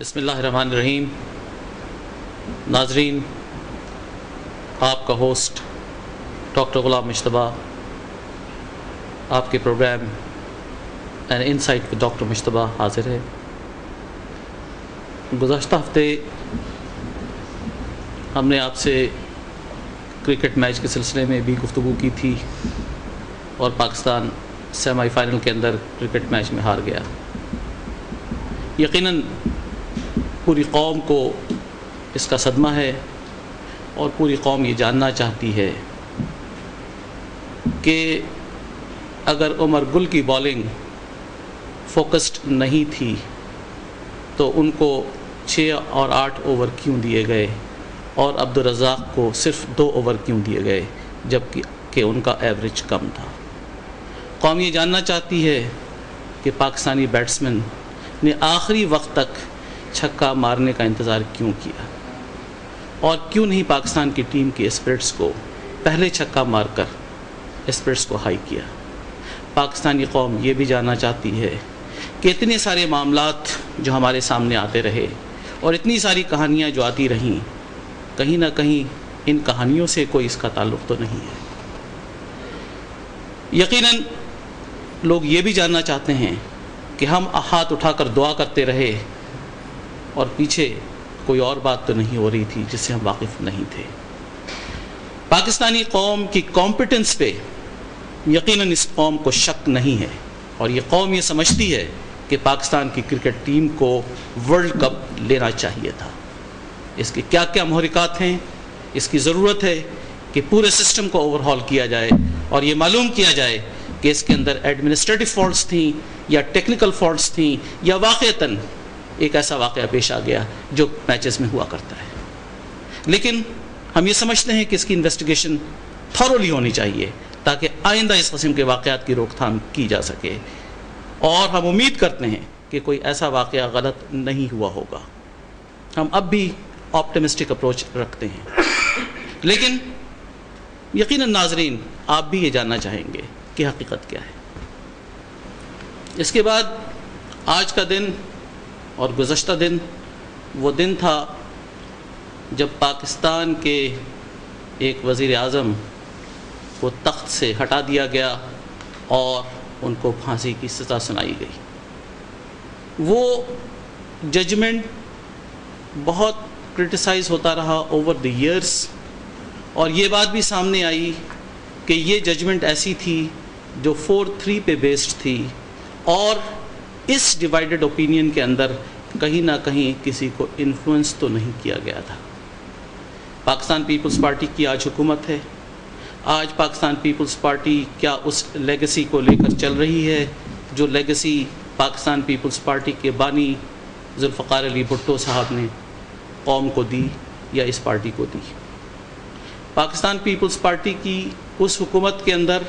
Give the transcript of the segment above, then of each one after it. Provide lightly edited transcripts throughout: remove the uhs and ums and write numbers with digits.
بسم اللہ الرحمن الرحیم۔ ناظرین، آپ کا ہوسٹ ڈاکٹر غلام مشتبہ آپ کے program an insight with doctor Mujtaba حاضر ہے۔ گزشتہ ہفتے ہم نے آپ سے کرکٹ میچ کے سلسلے میں بھی گفتگو کی تھی اور پاکستان سیمی فائنل کے اندر کرکٹ میچ میں ہار گیا۔ یقیناً پوری قوم کو اس کا صدمہ ہے اور پوری قوم یہ جاننا چاہتی ہے کہ اگر عمر گل کی بالنگ فوکسڈ نہیں تھی تو ان کو 6 اور 8 اوور کیوں دیے گئے اور عبدالرزاق کو صرف 2 اوور کیوں دیے گئے جبکہ ان کا ایوریج کم تھا۔ قوم یہ جاننا چاہتی ہے کہ پاکستانی بیٹسمین نے آخری وقت تک چھکا مارنے کا انتظار کیوں کیا اور کیوں نہیں پاکستان کی ٹیم کے اسپرٹس کو پہلے چھکا مار کر اسپرٹس کو ہائی کیا۔ پاکستانی قوم یہ بھی جاننا چاہتی ہے کہ اتنے سارے معاملات جو ہمارے سامنے آتے رہے اور اتنی ساری کہانیاں جو آتی رہیں، کہیں نہ کہیں ان کہانیوں سے کوئی اس کا تعلق تو نہیں ہے۔ یقیناً لوگ یہ بھی جاننا چاہتے ہیں کہ ہم ہاتھ اٹھا کر دعا کرتے رہے اور پیچھے کوئی اور بات تو نہیں ہو رہی تھی جس سے ہم واقف نہیں تھے۔ پاکستانی قوم کی کمپیٹنس پہ یقیناً اس قوم کو شک نہیں ہے اور یہ قوم یہ سمجھتی ہے کہ پاکستان کی کرکٹ ٹیم کو ورلڈ کپ لینا چاہیے تھا۔ اس کے کیا کیا محرکات ہیں، اس کی ضرورت ہے کہ پورے سسٹم کو اوور ہال کیا جائے اور یہ معلوم کیا جائے کہ اس کے اندر ایڈمنسٹریٹو فالٹس تھیں یا ٹیکنیکل فالٹس تھیں یا واقعتاً ایک ایسا واقعہ پیش آ گیا جو میچز میں ہوا کرتا ہے۔ لیکن ہم یہ سمجھتے ہیں کہ اس کی انویسٹیگیشن تھورولی ہونی چاہیے تاکہ آئندہ اس قسم کے واقعات کی روک تھام کی جا سکے، اور ہم امید کرتے ہیں کہ کوئی ایسا واقعہ غلط نہیں ہوا ہوگا۔ ہم اب بھی آپٹمسٹک اپروچ رکھتے ہیں، لیکن یقیناً ناظرین آپ بھی یہ جاننا چاہیں گے کہ حقیقت کیا ہے۔ اس کے بعد آج کا دن اور گزشتہ دن وہ دن تھا جب پاکستان کے ایک وزیر اعظم کو تخت سے ہٹا دیا گیا اور ان کو پھانسی کی سزا سنائی گئی۔ وہ ججمنٹ بہت کرٹیسائز ہوتا رہا اوور دی ایئرس، اور یہ بات بھی سامنے آئی کہ یہ ججمنٹ ایسی تھی جو 4-3 پہ بیسڈ تھی، اور اس ڈیوائیڈڈ اوپینین کے اندر کہیں نہ کہیں کسی کو انفلوئنس تو نہیں کیا گیا تھا۔ پاکستان پیپلز پارٹی کی آج حکومت ہے۔ آج پاکستان پیپلز پارٹی کیا اس لیگیسی کو لے کر چل رہی ہے جو لیگیسی پاکستان پیپلز پارٹی کے بانی ذوالفقار علی بھٹو صاحب نے قوم کو دی یا اس پارٹی کو دی؟ پاکستان پیپلز پارٹی کی اس حکومت کے اندر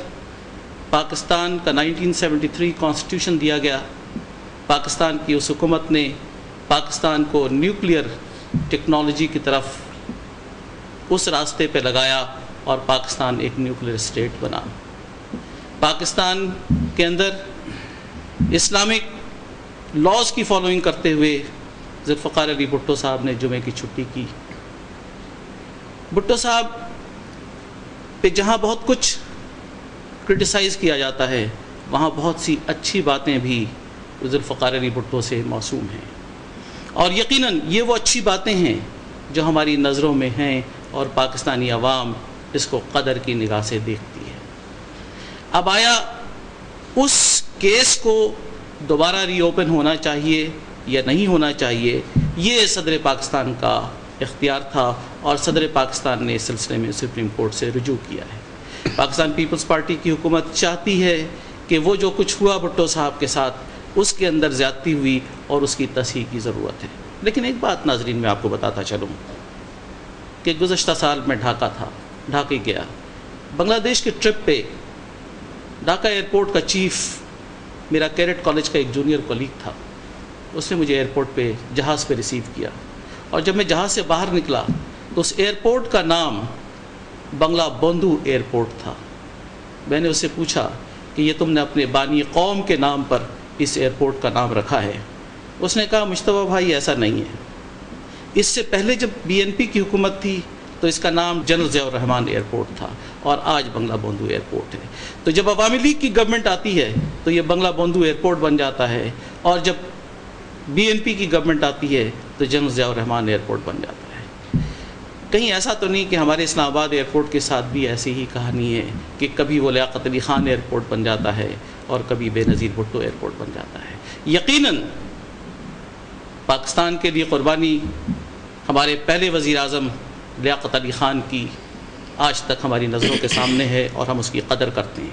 پاکستان کا 1973 کانسٹیٹیوشن دیا گیا۔ پاکستان کی اس حکومت نے پاکستان کو نیوکلیئر ٹیکنالوجی کی طرف اس راستے پہ لگایا اور پاکستان ایک نیوکلیئر اسٹیٹ بنا۔ پاکستان کے اندر اسلامک لاز کی فالوئنگ کرتے ہوئے ذوالفقار علی بھٹو صاحب نے جمعے کی چھٹی کی۔ بھٹو صاحب پہ جہاں بہت کچھ کرٹیسائز کیا جاتا ہے وہاں بہت سی اچھی باتیں بھی ذوالفقار علی بھٹو سے موسوم ہیں، اور یقیناً یہ وہ اچھی باتیں ہیں جو ہماری نظروں میں ہیں اور پاکستانی عوام اس کو قدر کی نگاہ سے دیکھتی ہے۔ اب آیا اس کیس کو دوبارہ ری اوپن ہونا چاہیے یا نہیں ہونا چاہیے، یہ صدر پاکستان کا اختیار تھا اور صدر پاکستان نے اس سلسلے میں سپریم کورٹ سے رجوع کیا ہے۔ پاکستان پیپلز پارٹی کی حکومت چاہتی ہے کہ وہ جو کچھ ہوا بھٹو صاحب کے ساتھ اس کے اندر زیادتی ہوئی اور اس کی تصحیح کی ضرورت ہے۔ لیکن ایک بات ناظرین میں آپ کو بتاتا چلوں کہ گزشتہ سال میں ڈھاکہ گیا، بنگلہ دیش کے ٹرپ پہ ڈھاکہ ایئرپورٹ کا چیف میرا کیڈٹ کالج کا ایک جونیئر کولیگ تھا۔ اس نے مجھے ایئرپورٹ پہ جہاز پہ ریسیو کیا، اور جب میں جہاز سے باہر نکلا تو اس ایئرپورٹ کا نام بنگلہ بندھو ایئرپورٹ تھا۔ میں نے اس سے پوچھا کہ یہ تم نے اپنے بانی قوم کے نام پر اس ایئرپورٹ کا نام رکھا ہے؟ اس نے کہا مجتبیٰ بھائی ایسا نہیں ہے، اس سے پہلے جب BNP کی حکومت تھی تو اس کا نام جنرل ضیاء الرحمان ایئرپورٹ تھا اور آج بنگلہ بندھو ایئرپورٹ ہے۔ تو جب عوامی لیگ کی گورنمنٹ آتی ہے تو یہ بنگلہ بندھو ایئرپورٹ بن جاتا ہے، اور جب BNP کی گورنمنٹ آتی ہے تو جنرل ضیاء الرحمان ایئرپورٹ بن جاتا ہے۔ کہیں ایسا تو نہیں کہ ہمارے اسلام آباد ایئرپورٹ کے ساتھ بھی ایسی ہی کہانی ہے کہ کبھی وہ لیاقت علی خان ایئرپورٹ بن جاتا ہے اور کبھی بے نظیر بھٹو ایئرپورٹ بن جاتا ہے۔ یقیناً پاکستان کے لیے قربانی ہمارے پہلے وزیر اعظم لیاقت علی خان کی آج تک ہماری نظروں کے سامنے ہے اور ہم اس کی قدر کرتے ہیں،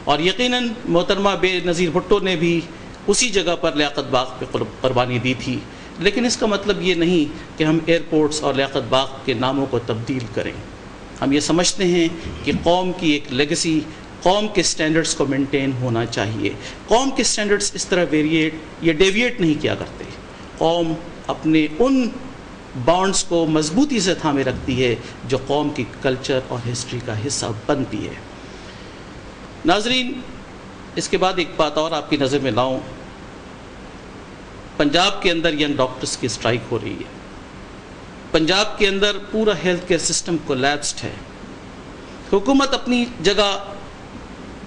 اور یقیناً محترمہ بے نظیر بھٹو نے بھی اسی جگہ پر لیاقت باغ پہ قربانی دی تھی۔ لیکن اس کا مطلب یہ نہیں کہ ہم ایئرپورٹس اور لیاقت باغ کے ناموں کو تبدیل کریں۔ ہم یہ سمجھتے ہیں کہ قوم کی ایک لیگیسی، قوم کے سٹینڈرڈز کو مینٹین ہونا چاہیے۔ قوم کے سٹینڈرڈز اس طرح ڈیویٹ نہیں کیا کرتے۔ قوم اپنے ان بانڈز کو مضبوطی سے تھامے رکھتی ہے جو قوم کی کلچر اور ہسٹری کا حصہ بنتی ہے۔ ناظرین، اس کے بعد ایک بات اور آپ کی نظر میں لاؤں۔ پنجاب کے اندر ینگ ڈاکٹرز کی اسٹرائک ہو رہی ہے۔ پنجاب کے اندر پورا ہیلتھ کیئر سسٹم کولیپسڈ ہے۔ حکومت اپنی جگہ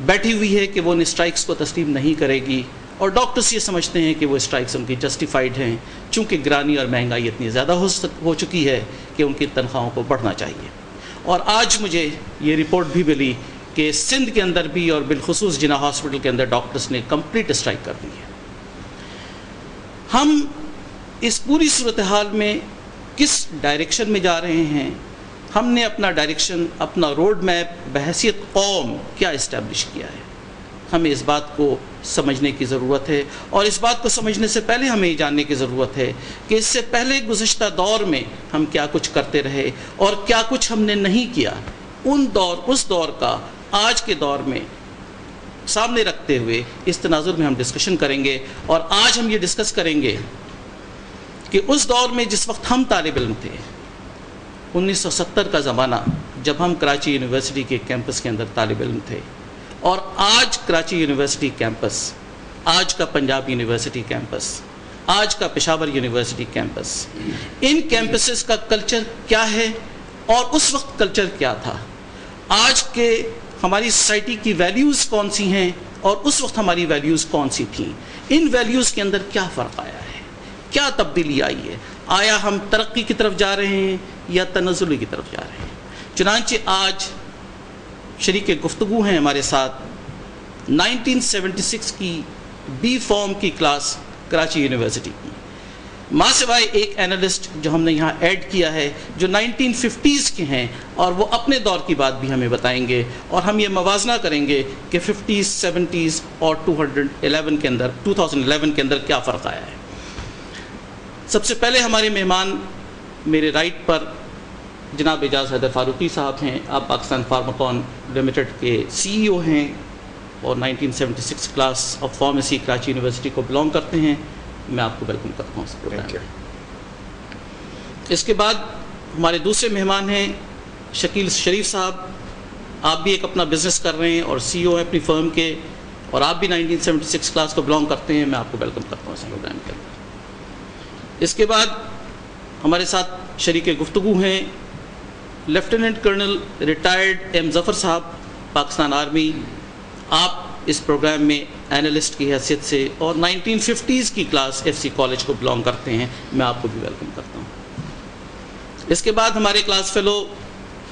بیٹھی ہوئی ہے کہ وہ ان اسٹرائکس کو تسلیم نہیں کرے گی، اور ڈاکٹرز یہ سمجھتے ہیں کہ وہ اسٹرائکس ان کی جسٹیفائڈ ہیں، چونکہ گرانی اور مہنگائی اتنی زیادہ ہو چکی ہے کہ ان کی تنخواہوں کو بڑھنا چاہیے۔ اور آج مجھے یہ رپورٹ بھی ملی کہ سندھ کے اندر بھی اور بالخصوص جناح ہاسپٹل کے اندر ڈاکٹرز نے کمپلیٹ اسٹرائک کر دی ہے۔ ہم اس پوری صورتحال میں کس ڈائریکشن میں جا رہے ہیں؟ ہم نے اپنا ڈائریکشن، اپنا روڈ میپ بحیثیت قوم کیا اسٹیبلش کیا ہے؟ ہمیں اس بات کو سمجھنے کی ضرورت ہے، اور اس بات کو سمجھنے سے پہلے ہمیں یہ جاننے کی ضرورت ہے کہ اس سے پہلے گزشتہ دور میں ہم کیا کچھ کرتے رہے اور کیا کچھ ہم نے نہیں کیا۔ اس دور کا آج کے دور میں سامنے رکھتے ہوئے اس تناظر میں ہم ڈسکشن کریں گے، اور آج ہم یہ ڈسکس کریں گے کہ اس دور میں جس وقت ہم طالب علم تھے، 1970 کا زمانہ، جب ہم کراچی یونیورسٹی کے کیمپس کے اندر طالب علم تھے، اور آج کراچی یونیورسٹی کیمپس، آج کا پنجاب یونیورسٹی کیمپس، آج کا پشاور یونیورسٹی کیمپس، ان کیمپسز کا کلچر کیا ہے اور اس وقت کلچر کیا تھا؟ آج کے ہماری سوسائٹی کی ویلیوز کون سی ہیں اور اس وقت ہماری ویلیوز کون سی تھیں؟ ان ویلیوز کے اندر کیا فرق آیا ہے؟ کیا تبدیلی آئی ہے؟ آیا ہم ترقی کی طرف جا رہے ہیں یا تنزلی کی طرف جا رہے ہیں؟ چنانچہ آج شریک گفتگو ہیں ہمارے ساتھ 1976 کی بی فارم کی کلاس کراچی یونیورسٹی کی، ماں سوائے ایک اینالسٹ جو ہم نے یہاں ایڈ کیا ہے جو 1950s کے ہیں، اور وہ اپنے دور کی بات بھی ہمیں بتائیں گے، اور ہم یہ موازنہ کریں گے کہ 50s 70s اور 2011 کے اندر کیا فرق آیا ہے۔ سب سے پہلے ہمارے مہمان میرے رائٹ پر جناب اعجاز حیدر فاروقی صاحب ہیں۔ آپ پاکستان فارماکون لمیٹڈ کے CEO ہیں اور 1976 class of pharmacy Karachi university کو بلانگ کرتے ہیں۔ میں آپ کو ویلکم کرتا ہوں اس پروگرام میں۔ اس کے بعد ہمارے دوسرے مہمان ہیں شکیل شریف صاحب۔ آپ بھی ایک اپنا بزنس کر رہے ہیں اور CEO ہیں اپنی فرم کے، اور آپ بھی 1976 کلاس کو بلانگ کرتے ہیں۔ میں آپ کو ویلکم کرتا ہوں اس پروگرام کے اندر۔ اس کے بعد ہمارے ساتھ شریک گفتگو ہیں لیفٹیننٹ کرنل ریٹائرڈ ایم ظفر صاحب، پاکستان آرمی۔ آپ اس پروگرام میں اینالسٹ کی حیثیت سے اور 1950s کی کلاس FC کالج کو بلانگ کرتے ہیں۔ میں آپ کو بھی ویلکم کرتا ہوں۔ اس کے بعد ہمارے کلاس فیلو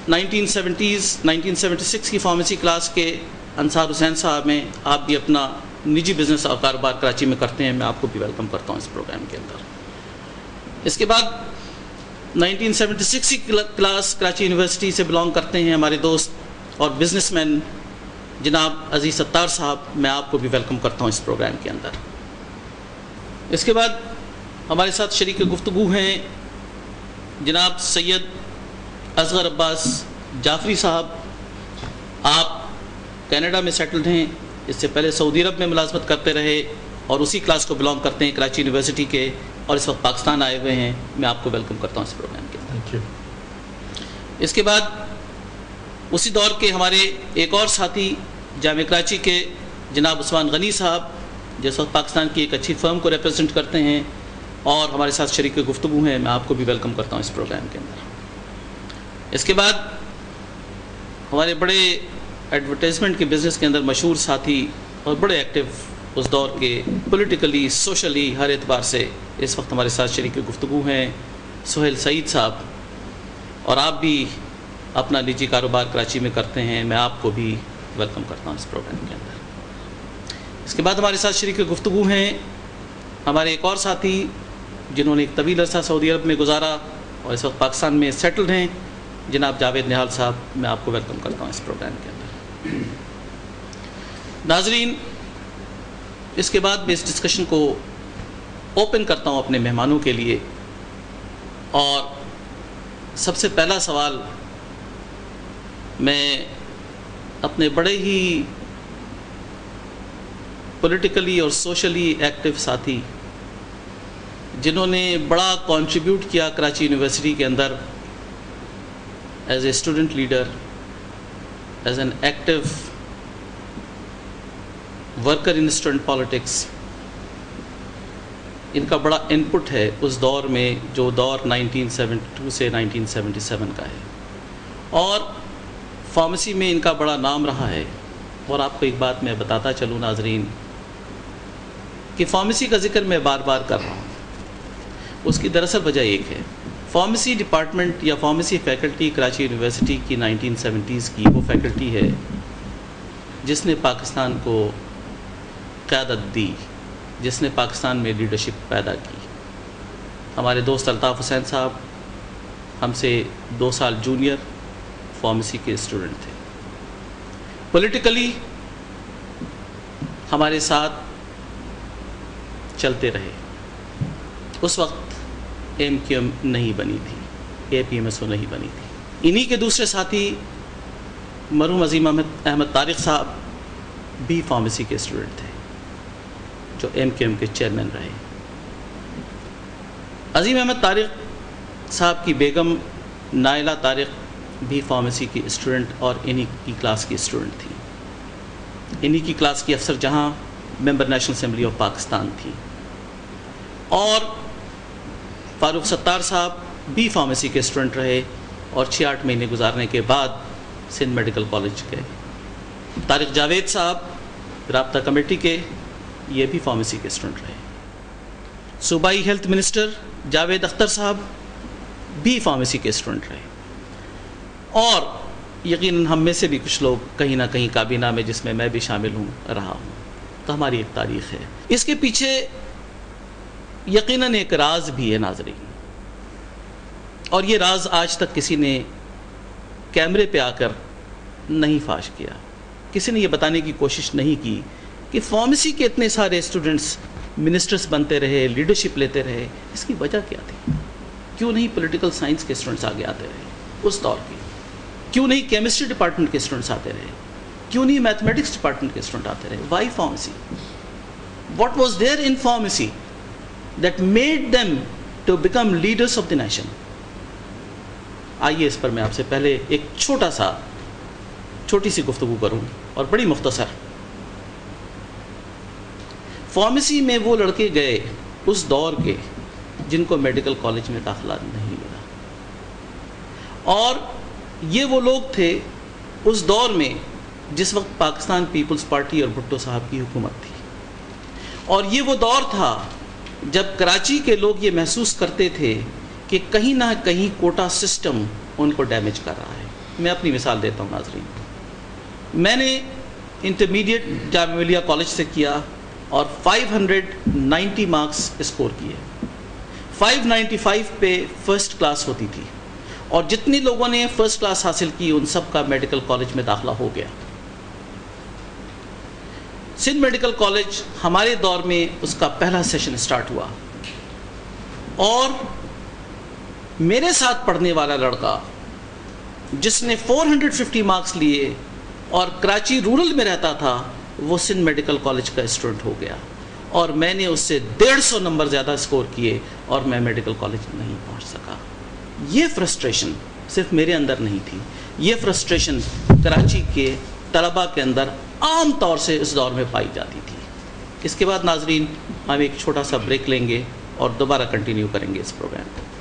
1976 کی فارمیسی کلاس کے انصار حسین صاحب ہیں۔ آپ بھی اپنا نجی بزنس اور کاروبار کراچی میں کرتے ہیں۔ میں آپ کو بھی ویلکم کرتا ہوں اس پروگرام کے اندر۔ اس کے بعد 1976 کی کلاس کراچی یونیورسٹی سے بلانگ کرتے ہیں ہمارے دوست اور بزنس مین جناب عزیز ستار صاحب۔ میں آپ کو بھی ویلکم کرتا ہوں اس پروگرام کے اندر۔ اس کے بعد ہمارے ساتھ شریک گفتگو ہیں جناب سید اصغر عباس جعفری صاحب۔ آپ کینیڈا میں سیٹلڈ ہیں، اس سے پہلے سعودی عرب میں ملازمت کرتے رہے، اور اسی کلاس کو بلانگ کرتے ہیں کراچی یونیورسٹی کے، اور اس وقت پاکستان آئے ہوئے ہیں۔ میں آپ کو ویلکم کرتا ہوں اس پروگرام کے اندر۔ اس کے بعد اسی دور کے ہمارے ایک اور ساتھی جامعہ کراچی کے جناب عثمان غنی صاحب، جس وقت پاکستان کی ایک اچھی فرم کو ریپرزینٹ کرتے ہیں، اور ہمارے ساتھ شریک گفتگو ہیں، میں آپ کو بھی ویلکم کرتا ہوں اس پروگرام کے اندر۔ اس کے بعد ہمارے بڑے ایڈورٹائزمنٹ کے بزنس کے اندر مشہور ساتھی اور بڑے ایکٹیو اس دور کے، پولیٹیکلی سوشلی ہر اعتبار سے اس وقت ہمارے ساتھ شریک گفتگو ہیں سہیل سعید صاحب، اور آپ بھی اپنا نجی کاروبار کراچی میں کرتے ہیں، میں آپ کو بھی ویلکم کرتا ہوں اس پروگرام کے اندر۔ اس کے بعد ہمارے ساتھ شریک گفتگو ہیں ہمارے ایک اور ساتھی جنہوں نے ایک طویل عرصہ سعودی عرب میں گزارا اور اس وقت پاکستان میں سیٹلڈ ہیں، جناب جاوید نہال صاحب، میں آپ کو ویلکم کرتا ہوں اس پروگرام کے اندر۔ ناظرین، اس کے بعد میں اس ڈسکشن کو اوپن کرتا ہوں اپنے مہمانوں کے لیے، اور سب سے پہلا سوال میں اپنے بڑے ہی پولیٹیکلی اور سوشلی ایکٹیو ساتھی جنہوں نے بڑا کنٹریبیوٹ کیا کراچی یونیورسٹی کے اندر as a student leader, as an active worker in student politics, ان کا بڑا انپٹ ہے اس دور میں جو دور 1972 سے 1977 کا ہے، اور فارمیسی میں ان کا بڑا نام رہا ہے۔ اور آپ کو ایک بات میں بتاتا چلوں ناظرین کہ فارمیسی کا ذکر میں بار بار کر رہا ہوں، اس کی دراصل وجہ ایک ہے، فارمیسی ڈپارٹمنٹ یا فارمیسی فیکلٹی کراچی یونیورسٹی کی 1970s کی وہ فیکلٹی ہے جس نے پاکستان کو قیادت دی، جس نے پاکستان میں لیڈرشپ پیدا کی۔ ہمارے دوست الطاف حسین صاحب ہم سے 2 سال جونیئر فارمیسی کے اسٹوڈنٹ تھے، پولیٹیکلی ہمارے ساتھ چلتے رہے۔ اس وقت ایم کیو ایم نہیں بنی تھی، اے پی ایم ایس او نہیں بنی تھی۔ انہی کے دوسرے ساتھی مرحوم عظیم احمد طارق صاحب بھی فارمیسی کے اسٹوڈنٹ تھے جو ایم کیو ایم کے چیئرمین رہے۔ عظیم احمد طارق صاحب کی بیگم نائلہ طارق بھی فارمیسی کی اسٹوڈنٹ اور انہی کی کلاس کی اسٹوڈنٹ تھی، انہی کی کلاس کی افسر جہاں ممبر نیشنل اسمبلی آف پاکستان تھی۔ اور فاروق ستار صاحب بھی فارمیسی کے اسٹوڈنٹ رہے اور 6-8 مہینے گزارنے کے بعد سندھ میڈیکل کالج گئے۔ طارق جاوید صاحب رابطہ کمیٹی کے، یہ بھی فارمیسی کے اسٹوڈنٹ رہے۔ صوبائی ہیلتھ منسٹر جاوید اختر صاحب بھی فارمیسی کے اسٹوڈنٹ رہے، اور یقیناً ہم میں سے بھی کچھ لوگ کہیں نہ کہیں کابینہ میں، جس میں میں بھی شامل رہا ہوں، تو ہماری ایک تاریخ ہے۔ اس کے پیچھے یقیناً ایک راز بھی ہے ناظرین، اور یہ راز آج تک کسی نے کیمرے پہ آ کر نہیں فاش کیا، کسی نے یہ بتانے کی کوشش نہیں کی کہ فارمیسی کے اتنے سارے اسٹوڈنٹس منسٹرز بنتے رہے، لیڈرشپ لیتے رہے، اس کی وجہ کیا تھی؟ کیوں نہیں پولیٹیکل سائنس کے اسٹوڈنٹس آگے آتے رہے اس دور کے؟ کیوں نہیں کیمسٹری ڈپارٹمنٹ کے اسٹوڈنٹس آتے رہے؟ کیوں نہیں میتھمیٹکس ڈپارٹمنٹ کے اسٹوڈنٹ آتے رہے؟ Why pharmacy? What was there in pharmacy that made them to become leaders of the nation؟ آئیے اس پر میں آپ سے پہلے ایک چھوٹی سی گفتگو کروں اور بڑی مختصر۔ فارمیسی میں وہ لڑکے گئے اس دور کے جن کو میڈیکل کالج میں داخلہ نہیں ملا، اور یہ وہ لوگ تھے اس دور میں جس وقت پاکستان پیپلز پارٹی اور بھٹو صاحب کی حکومت تھی، اور یہ وہ دور تھا جب کراچی کے لوگ یہ محسوس کرتے تھے کہ کہیں نہ کہیں کوٹا سسٹم ان کو ڈیمیج کر رہا ہے۔ میں اپنی مثال دیتا ہوں ناظرین، میں نے انٹرمیڈیٹ جامعہ ملیہ کالج سے کیا اور 590 مارکس اسکور کیے، 595 پہ فرسٹ کلاس ہوتی تھی، اور جتنے لوگوں نے فرسٹ کلاس حاصل کی ان سب کا میڈیکل کالج میں داخلہ ہو گیا۔ سندھ میڈیکل کالج ہمارے دور میں اس کا پہلا سیشن سٹارٹ ہوا، اور میرے ساتھ پڑھنے والا لڑکا جس نے 450 مارکس لیے اور کراچی رورل میں رہتا تھا، وہ سندھ میڈیکل کالج کا اسٹوڈنٹ ہو گیا، اور میں نے اس سے 150 نمبر زیادہ اسکور کیے اور میں میڈیکل کالج نہیں پہنچ سکا۔ یہ فرسٹریشن صرف میرے اندر نہیں تھی، یہ فرسٹریشن کراچی کے طلباء کے اندر عام طور سے اس دور میں پائی جاتی تھی۔ اس کے بعد ناظرین ہم ایک چھوٹا سا بریک لیں گے اور دوبارہ کنٹینیو کریں گے اس پروگرام کو.